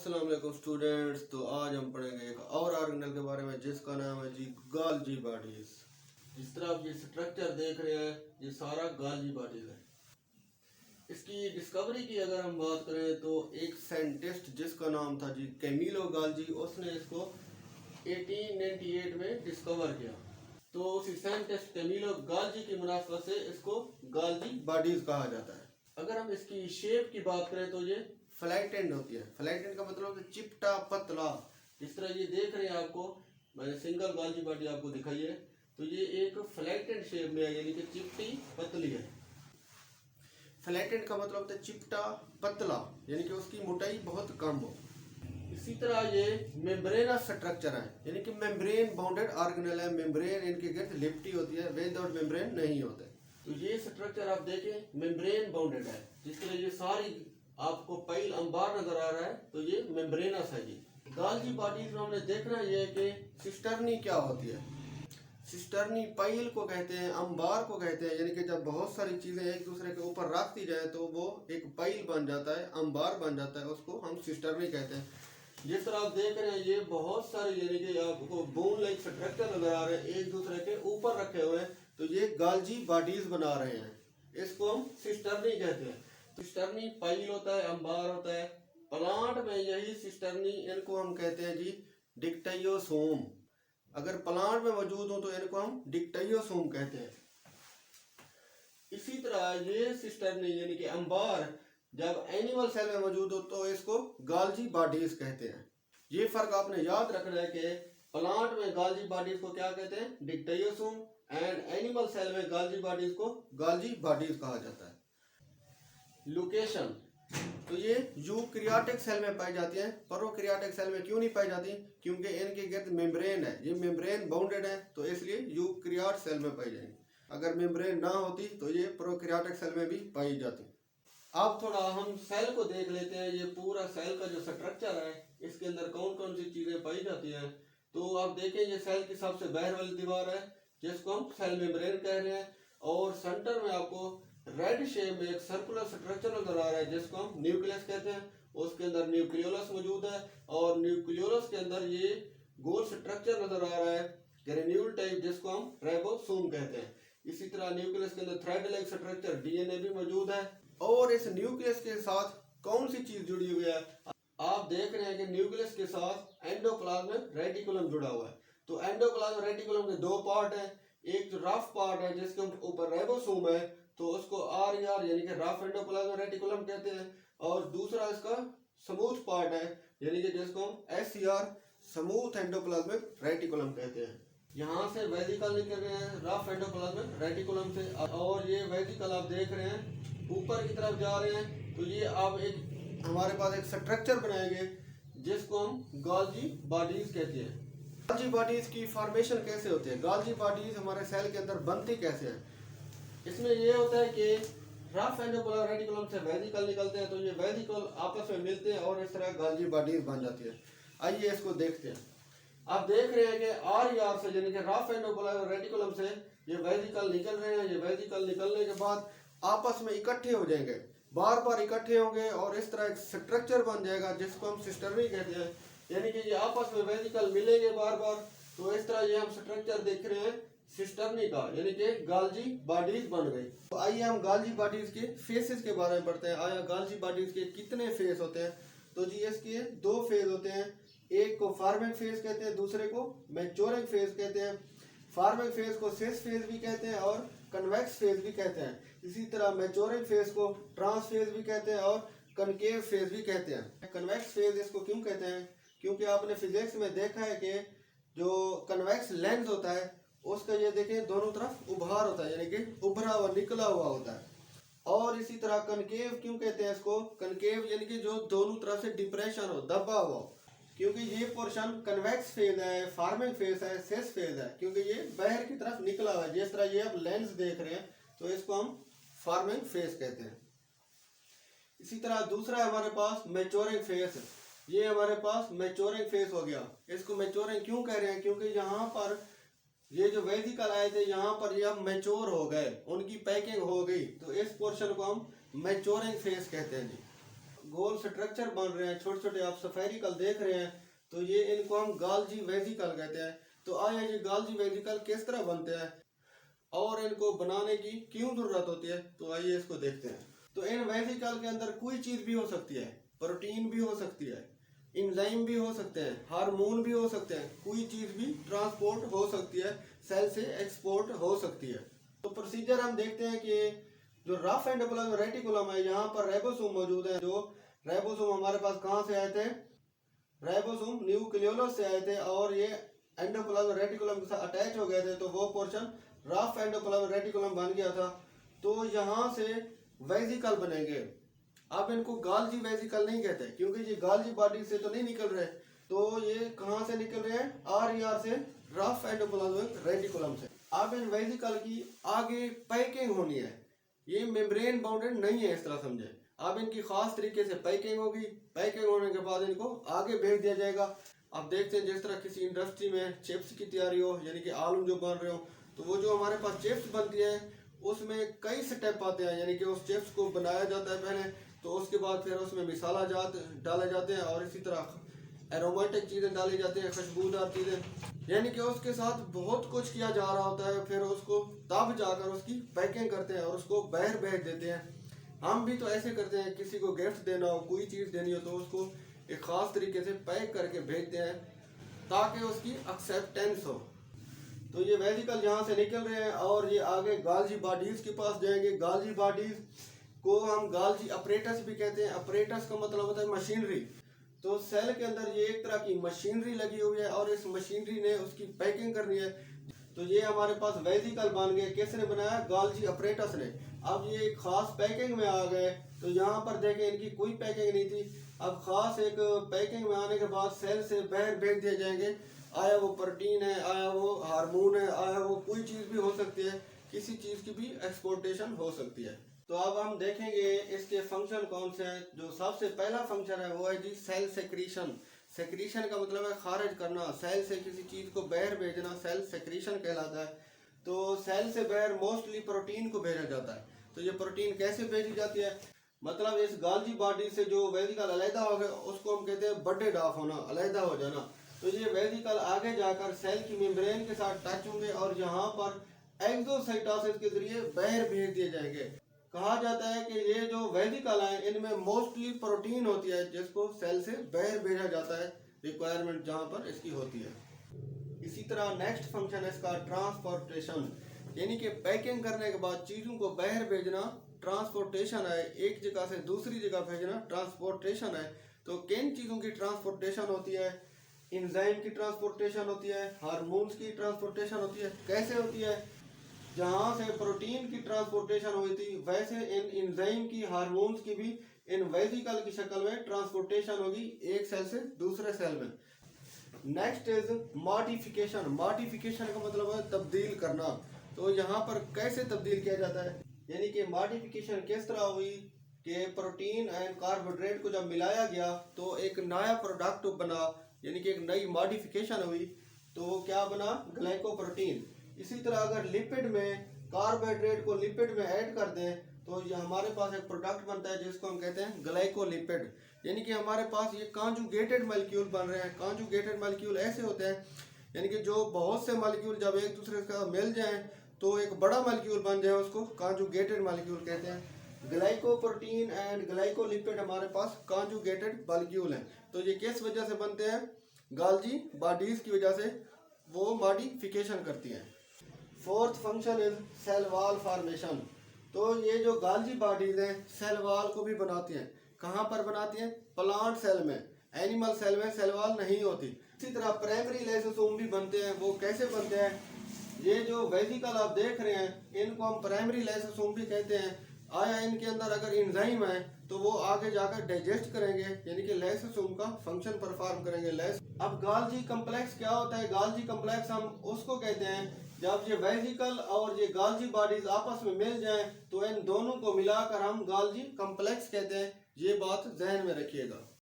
अस्सलाम वालेकुम स्टूडेंट्स। तो आज हम पढ़ेंगे एक और ऑर्गेनल के बारे में जिसका नाम है जी गोल्जी बॉडीज। जिस तरह आप ये स्ट्रक्चर देख रहे हैं ये सारा गोल्जी बॉडीज है। इसकी डिस्कवरी की अगर हम बात करें तो एक साइंटिस्ट जिसका नाम था जी कैमिलो गोल्जी, उसने इसको 1898 में डिस्कवर किया। तो उसी साइंटिस्ट कैमिलो गोल्जी की मुनासबत से इसको गोल्जी बॉडीज कहा जाता है। अगर हम इसकी शेप की बात करें तो ये फ्लैट एंड होती है। फ्लैट एंड का मतलब है चिपटा पतला। जिस तरह ये देख रहे हैं आपको, मैंने सिंगल गोल्जी बॉडी आपको दिखाई है, तो ये एक फ्लैट एंड शेप में है, यानी कि चिपटी पतली है। फ्लैट एंड का मतलब होता है चिपटा पतला, यानी कि उसकी मोटाई बहुत कम हो। इसी तरह ये मेम्ब्रेनस स्ट्रक्चर है, यानी कि मेम्ब्रेन बाउंडेड ऑर्गेनल है। मेम्ब्रेन इनके गिर्द लिपटी होती है, विदाउट मेम्ब्रेन नहीं होते। तो ये स्ट्रक्चर आप देखें मेम्ब्रेन बाउंडेड है। जिस तरह ये सारी आपको पाइल अंबार नजर आ रहा है, तो ये मेम्ब्रेनस है जी। गोल्जी बॉडीज में हमने देखना ये है कि सिस्टर्नी क्या होती है। सिस्टर्नी पाइल को कहते हैं, अंबार को कहते हैं, यानी कि जब बहुत सारी चीजें एक दूसरे के ऊपर रख दी जाए तो वो एक पाइल बन जाता है, अंबार बन जाता है, उसको हम सिस्टर्नी कहते हैं। जिस तरह आप देख रहे हैं ये बहुत सारे यानी कि आपको बोन लाइक स्ट्रक्चर नजर आ रहे हैं, एक दूसरे के ऊपर रखे हुए हैं, तो ये गोल्जी बॉडीज बना रहे हैं। इसको हम सिस्टर्नी कहते हैं। सिस्टर्नी पाइल होता है, अंबार होता है। प्लांट में यही सिस्टर्नी, इनको हम कहते हैं जी डिक्टाइयोसोम। अगर प्लांट में मौजूद हो तो इनको हम डिक्टाइयोसोम कहते हैं। इसी तरह ये सिस्टर्नी यानी कि अंबार जब एनिमल सेल में मौजूद हो तो इसको गोल्जी बॉडीज कहते हैं। ये फर्क आपने याद रखना है कि प्लांट में गोल्जी बॉडीज को क्या कहते हैं, डिक्टाइयोसोम, एंड एनिमल सेल में गोल्जी बॉडीज को गोल्जी बॉडीज कहा जाता है। लोकेशन, तो ये यूकैरियोटिक सेल में पाई जाती है। प्रोकैरियोटिक सेल में क्यों नहीं पाई जाती, क्योंकि इनके गिर्द मेम्ब्रेन है, ये मेम्ब्रेन बाउंडेड है, तो इसलिए यूकैरियोट सेल में पाई जाएंगी। अगर मेम्ब्रेन ना होती तो ये प्रोकैरियोटिक सेल में भी पाई जाती। अब थोड़ा हम सेल को देख लेते हैं। ये पूरा सेल का जो स्ट्रक्चर है, इसके अंदर कौन कौन सी चीजें पाई जाती हैं। तो आप देखें ये सेल की सबसे बाहर वाली दीवार है जिसको हम सेल मेम्ब्रेन कह रहे हैं, और सेंटर में आपको रेड शेप में एक सर्कुलर स्ट्रक्चर नजर आ रहा है जिसको हम न्यूक्लियस कहते हैं। उसके अंदर न्यूक्लियोलस मौजूद है, और न्यूक्लियोलस के अंदर ये गोल स्ट्रक्चर नजर आ रहा है ग्रेन्यूल टाइप, जिसको हम राइबोसोम कहते हैं। इसी तरह न्यूक्लियस के अंदर थ्रेड लाइक स्ट्रक्चर डीएनए भी मौजूद है। और इस न्यूक्लियस के साथ कौन सी चीज जुड़ी हुई है, आप देख रहे हैं कि न्यूक्लियस के साथ एंडोप्लाज्मिक रेटिकुलम जुड़ा हुआ है। तो एंडोप्लाज्मिक रेटिकुलम के दो पार्ट हैं, एक जो रफ पार्ट है जिसके ऊपर राइबोसोम है तो उसको आरईआर यानी कि रफ एंडोप्लाज्मिक रेटिकुलम कहते हैं, और दूसरा इसका स्मूथ पार्ट है यानी कि जिसको हम एसईआर स्मूथ एंडोप्लाज्मिक रेटिकुलम कहते हैं। यहाँ से वेसिकल निकल रहे हैं रफ एंडोप्लाज्मिक रेटिकुलम से, और ये वेसिकल आप देख रहे हैं ऊपर की तरफ जा रहे हैं। तो ये आप एक हमारे पास एक स्ट्रक्चर बनाएंगे जिसको हम गोल्जी बॉडीज कहते हैं। गोल्जी बॉडीज की फॉर्मेशन कैसे होती है, गोल्जी बॉडीज हमारे सेल के अंदर बनती कैसे है। इसमें ये होता है कि रफ एंडोप्लाज्मिक रेटिकुलम से वेसिकल निकलते हैं, तो ये वेसिकल आपस में मिलते हैं और इस तरह गोल्जी बॉडीज बन जाती है। आइए इसको देखते हैं। आप देख रहे हैं कि आरईआर से यानी कि रफ एंडोप्लाज्मिक रेटिकुलम से ये वेसिकल निकल रहे हैं। ये वेसिकल निकलने के बाद आपस में इकट्ठे हो जाएंगे, बार बार इकट्ठे होंगे और इस तरह एक स्ट्रक्चर बन जाएगा जिसको हम सिस्टर्नी कहते हैं। यानी कि ये आपस में वेसिकल मिलेंगे बार बार, तो इस तरह ये हम स्ट्रक्चर देख रहे हैं सिस्टर्नी का, यानी कि गोल्जी बॉडीज बन गई। तो आइए हम गोल्जी बॉडीज के फेसेस के बारे में पढ़ते हैं। आया गोल्जी बॉडीज के कितने फेस होते हैं, तो जी इसके दो फेज होते हैं। एक को फॉर्मिंग फेज कहते हैं, दूसरे को मैच्योरिंग फेज कहते हैं। फॉर्मिंग फेज को सिस फेज भी कहते हैं और कन्वेक्स फेज भी कहते हैं। इसी तरह मैच्योरिंग फेज को ट्रांस फेज भी कहते हैं और कनकेव फेज भी कहते हैं। कन्वेक्स फेज इसको क्यों कहते हैं, क्योंकि आपने फिजिक्स में देखा है कि जो कन्वेक्स लेंस होता है उसका ये देखें दोनों तरफ उभार होता है, यानी कि उभरा हुआ निकला हुआ होता है। और इसी तरह कनकेव क्यों कहते हैं इसको, कनकेव यानी कि जो दोनों तरफ से डिप्रेशन हो, दबा हुआ, क्योंकि ये पोर्शन कन्वेक्स फेज है, फॉर्मिंग फेज है, सेस फेज है, क्योंकि ये बाहर की तरफ निकला हुआ है। जिस तरह ये आप लेंस देख रहे हैं तो इसको हम फॉर्मिंग फेज कहते हैं। इसी तरह दूसरा हमारे पास मैच्योरिंग फेज है। ये हमारे पास मैच्योरिंग फेज हो गया। इसको मैच्योरिंग क्यों कह रहे हैं, क्योंकि यहाँ पर ये जो वेसिकल आए थे यहाँ पर ये अब मैच्योर हो गए, उनकी पैकिंग हो गई, तो इस पोर्शन को हम मैच्योरिंग फेज कहते हैं जी। गोल स्ट्रक्चर बन रहे हैं, छोटे छोटे आप स्फेरिकल देख रहे हैं, तो ये इनको हम गाल्जी वेसिकल कहते हैं। तो आइए ये गाल्जी वेसिकल किस तरह बनते हैं और इनको बनाने की क्यों जरूरत होती है, तो आइए इसको देखते हैं। तो इन वेसिकल के अंदर कोई चीज भी हो सकती है, प्रोटीन भी हो सकती है, इंजाइम भी हो सकते हैं, हार्मोन भी हो सकते हैं, कोई चीज भी ट्रांसपोर्ट हो सकती है, सेल से एक्सपोर्ट हो सकती है। तो प्रोसीजर हम देखते हैं कि जो रफ एंडोप्लाज्म रेटिकुलम है, यहाँ पर राइबोसोम मौजूद है। जो राइबोसोम हमारे पास कहाँ से आए थे, राइबोसोम न्यूक्लियोलस से आए थे और ये एंडोप्लाज्म रेटिकुलम के साथ अटैच हो गए थे, तो वो पोर्शन रफ एंडोप्लाज्म रेटिकुलम बन गया था। तो यहाँ से वेसिकल बनेंगे। अब इनको गाल्जी वेसिकल नहीं कहते क्योंकि ये गाल्जी बॉडी से तो नहीं निकल रहे, तो ये कहाँ से निकल रहे हैं, आर से, रफ एंडोप्लाज्मिक रेटिकुलम से। अब इन वेसिकल की आगे पैकिंग होनी है, ये मेम्ब्रेन बाउंडेड नहीं है, इस तरह समझे। अब इनकी खास तरीके से पैकिंग होगी, पैकिंग होने के बाद इनको आगे भेज दिया जाएगा। अब देखते हैं जिस तरह किसी इंडस्ट्री में चिप्स की तैयारी हो, यानी कि आलू जो बन रहे हो, तो वो जो हमारे पास चिप्स बनती है उसमें कई स्टेप आते हैं, यानी कि उस चिप्स को बनाया जाता है पहले, तो उसके बाद फिर उसमें मसाला जात डाले जाते हैं और इसी तरह एरोमेटिक चीज़ें डाली जाती हैं, खुशबूदार चीज़ें, यानी कि उसके साथ बहुत कुछ किया जा रहा होता है। फिर उसको तब जाकर उसकी पैकिंग करते हैं और उसको बाहर भेज देते हैं। हम भी तो ऐसे करते हैं, किसी को गिफ्ट देना हो, कोई चीज़ देनी हो, तो उसको एक ख़ास तरीके से पैक करके भेजते हैं ताकि उसकी एक्सेप्टेंस हो। तो ये वेसिकल यहाँ से निकल रहे हैं और ये आगे गाल्जी बॉडीज़ के पास जाएंगे। गाल्जी बॉडीज़ को हम गाल्जी अपरेटस भी कहते हैं। अपरेटस का मतलब होता है मशीनरी। तो सेल के अंदर ये एक तरह की मशीनरी लगी हुई है और इस मशीनरी ने उसकी पैकिंग करनी है। तो ये हमारे पास वेसिकल बन गए, किसने बनाया, गाल्जी अपरेटस ने। अब ये खास पैकिंग में आ गए, तो यहाँ पर देखें इनकी कोई पैकिंग नहीं थी। अब खास एक पैकिंग में आने के बाद सेल से बाहर भेज दिए जाएंगे। आया वो प्रोटीन है, आया वो हार्मोन है, आया वो कोई चीज़ भी हो सकती है, किसी चीज़ की भी एक्सपोर्टेशन हो सकती है। तो अब हम देखेंगे इसके फंक्शन कौन से हैं। जो सबसे पहला फंक्शन है वो है जी सेल सेक्रीशन। सेक्रीशन का मतलब है खारिज करना, सेल से किसी चीज़ को बाहर भेजना, सेल सेक्रीशन कहलाता है। तो सेल से बाहर मोस्टली प्रोटीन को भेजा जाता है। तो ये प्रोटीन कैसे भेजी जाती है, मतलब इस गाल्जी बॉडी से जो वेसिकल अलहदा हो गया उसको हम कहते हैं बडेड ऑफ होना, अलहदा हो जाना। तो ये वेसिकल आगे जाकर सेल की मेम्ब्रेन के साथ टच होंगे और यहाँ पर एक्सोसाइटोसिस के जरिए बाहर भेज दिए जाएंगे। कहा जाता है कि ये जो वेसिकल है इनमें मोस्टली प्रोटीन होती है जिसको सेल से बाहर भेजा जाता है, रिक्वायरमेंट जहाँ पर इसकी होती है। इसी तरह नेक्स्ट फंक्शन है इसका ट्रांसपोर्टेशन, यानी कि पैकिंग करने के बाद चीज़ों को बाहर भेजना ट्रांसपोर्टेशन है, एक जगह से दूसरी जगह भेजना ट्रांसपोर्टेशन है। तो किन चीज़ों की ट्रांसपोर्टेशन होती है, इंजाइम की ट्रांसपोर्टेशन होती है, हार्मोन्स की ट्रांसपोर्टेशन होती है। कैसे होती है, जहाँ से प्रोटीन की ट्रांसपोर्टेशन हुई थी वैसे इन इंजाइम की, हार्मोन्स की भी इन वेसिकल की शक्ल में ट्रांसपोर्टेशन होगी एक सेल से दूसरे सेल में। Next is modification. मॉडिफिकेशन का मतलब है तब्दील करना। तो यहाँ पर कैसे तब्दील किया जाता है, यानी कि मॉडिफिकेशन किस तरह हुई कि प्रोटीन एंड कार्बोहाइड्रेट को जब मिलाया गया तो एक नया प्रोडक्ट बना, यानी कि एक नई मॉडिफिकेशन हुई, तो क्या बना, ग्लाइकोप्रोटीन। इसी तरह अगर लिपिड में कार्बोहाइड्रेट को लिपिड में ऐड कर दें तो ये हमारे पास एक प्रोडक्ट बनता है जिसको हम कहते हैं ग्लाइकोलिपिड, यानी कि हमारे पास ये कॉन्जुगेटेड मॉलिक्यूल बन रहे हैं। कॉन्जुगेटेड मॉलिक्यूल ऐसे होते हैं, यानी कि जो बहुत से मॉलिक्यूल जब एक दूसरे का मिल जाएं तो एक बड़ा मॉलिक्यूल बन जाए, उसको कॉन्जुगेटेड मॉलिक्यूल कहते हैं। ग्लाइकोप्रोटीन एंड ग्लाइकोलिपिड हमारे पास कॉन्जुगेटेड मॉलिक्यूल हैं। तो ये किस वजह से बनते हैं, गाल्जी बॉडीज की वजह से वो मॉडिफिकेशन करती हैं। Fourth function is cell wall formation. तो ये जो गाल्जी बॉडीज हैं सेल वॉल को भी बनाती हैं। कहाँ पर बनाती हैं, प्लांट सेल में, एनिमल सेल में सेल वॉल नहीं होती। इसी तरह प्राइमरी लाइसोसोम भी बनते हैं। वो कैसे बनते हैं, ये जो वेसिकल आप देख रहे हैं इनको हम प्राइमरी लाइसोसोम भी कहते हैं। आया इनके अंदर अगर एंजाइम है तो वो आगे जाकर डाइजेस्ट करेंगे, यानी कि लाइसोसोम का फंक्शन परफॉर्म करेंगे। अब गाल्जी कम्प्लेक्स क्या होता है, गाल्जी कम्प्लेक्स हम उसको कहते हैं जब ये वेसिकल और ये गाल्जी बॉडीज आपस में मिल जाएं तो इन दोनों को मिलाकर हम गाल्जी कम्प्लेक्स कहते हैं। ये बात जहन में रखिएगा।